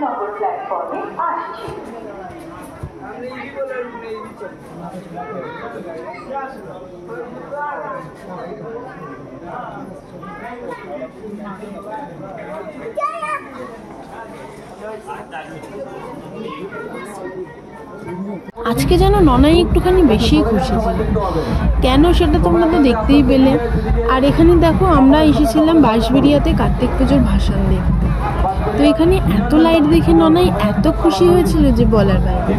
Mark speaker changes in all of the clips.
Speaker 1: নম্বর প্ল্যাটফর্মে আসছে।
Speaker 2: আজকে যেন ননাই একটুখানি বেশি খুশি ছিল, কেন সেটা তোমরা তো দেখতেই পেলে। আর এখানে দেখো আমরা এসেছিলাম বাঁশবেড়িয়াতে কার্তিক পুজোর ভাসান দেখতে। তো এখানে এত লাইট দেখে ননাই এত খুশি হয়েছিল যে বলার বাইরে।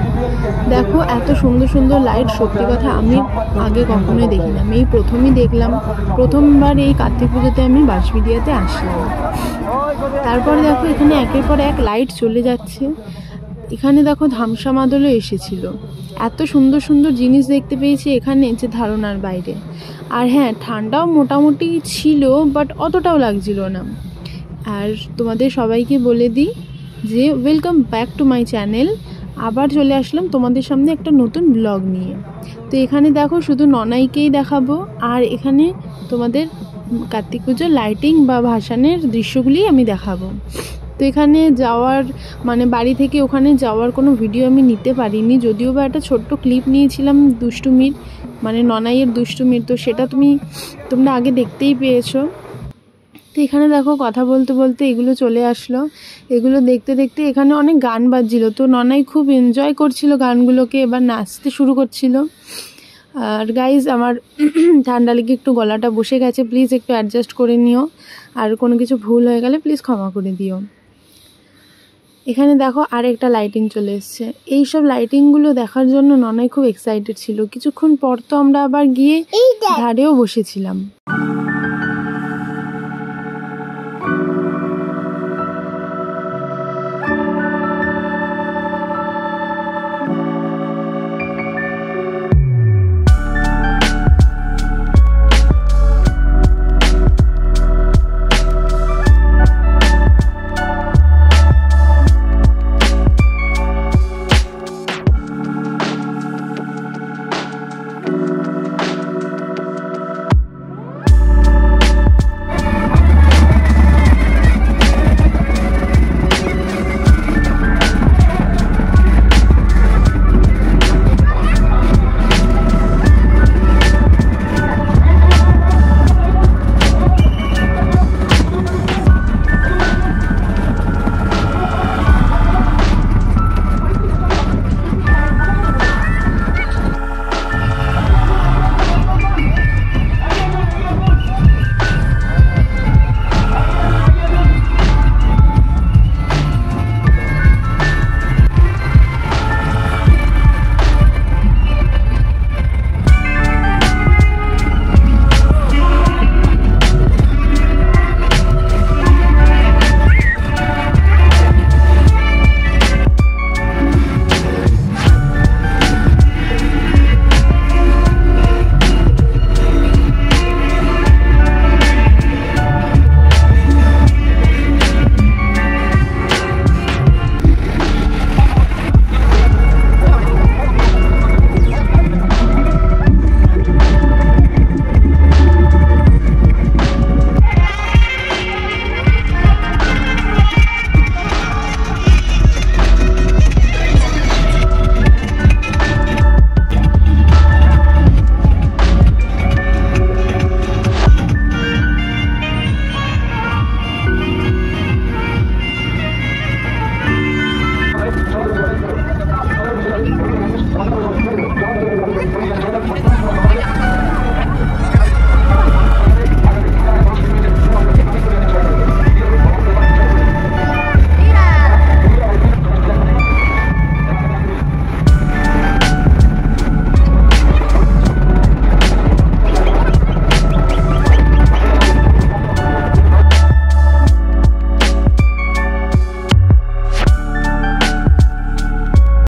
Speaker 2: দেখো এত সুন্দর সুন্দর লাইট, সত্যি কথা আমি আগে কখনোই দেখিনি, আমি এই প্রথমই দেখলাম। প্রথমবার এই কার্তিক পুজোতে আমি বাঁশবেড়িয়াতে আসলাম। তারপরে দেখো এখানে একের পর এক লাইট চলে যাচ্ছে। এখানে দেখো ধামসা মাদলও এসেছিল। এত সুন্দর সুন্দর জিনিস দেখতে পেয়েছি এখানে যে ধারণার বাইরে। আর হ্যাঁ, ঠান্ডাও মোটামুটি ছিল, বাট অতটাও লাগছিল না। আর তোমাদের সবাইকে বলে দিই যে welcome back to my channel. আবার চলে আসলাম তোমাদের সামনে একটা নতুন ব্লগ নিয়ে। তো এখানে দেখো শুধু ননাইকেই দেখাবো, আর এখানে তোমাদের কার্তিক পুজোর লাইটিং বা ভাসানের দৃশ্যগুলি আমি দেখাবো। তো এখানে যাওয়ার মানে বাড়ি থেকে ওখানে যাওয়ার কোনো ভিডিও আমি নিতে পারিনি, যদিও বা একটা ছোট্ট ক্লিপ নিয়েছিলাম দুষ্টুমির, মানে ননাইয়ের দুষ্টুমির। তো সেটা তোমরা আগে দেখতেই পেয়েছো। তো এখানে দেখো কথা বলতে বলতে এগুলো চলে আসলো। এগুলো দেখতে দেখতে এখানে অনেক গান বাজছিল, তো ননাই খুব এনজয় করছিল গানগুলোকে, এবার নাচতে শুরু করছিল। আর গাইজ আমার ঠান্ডা লেগে একটু গলাটা বসে গেছে, প্লিজ একটু অ্যাডজাস্ট করে নিও। আর কোনো কিছু ভুল হয়ে গেলে প্লিজ ক্ষমা করে দিও। এখানে দেখো আরেকটা লাইটিং চলে এসছে। এইসব লাইটিংগুলো দেখার জন্য ননাই খুব এক্সাইটেড ছিল। কিছুক্ষণ পর তো আমরা আবার গিয়ে ধারেও বসেছিলাম।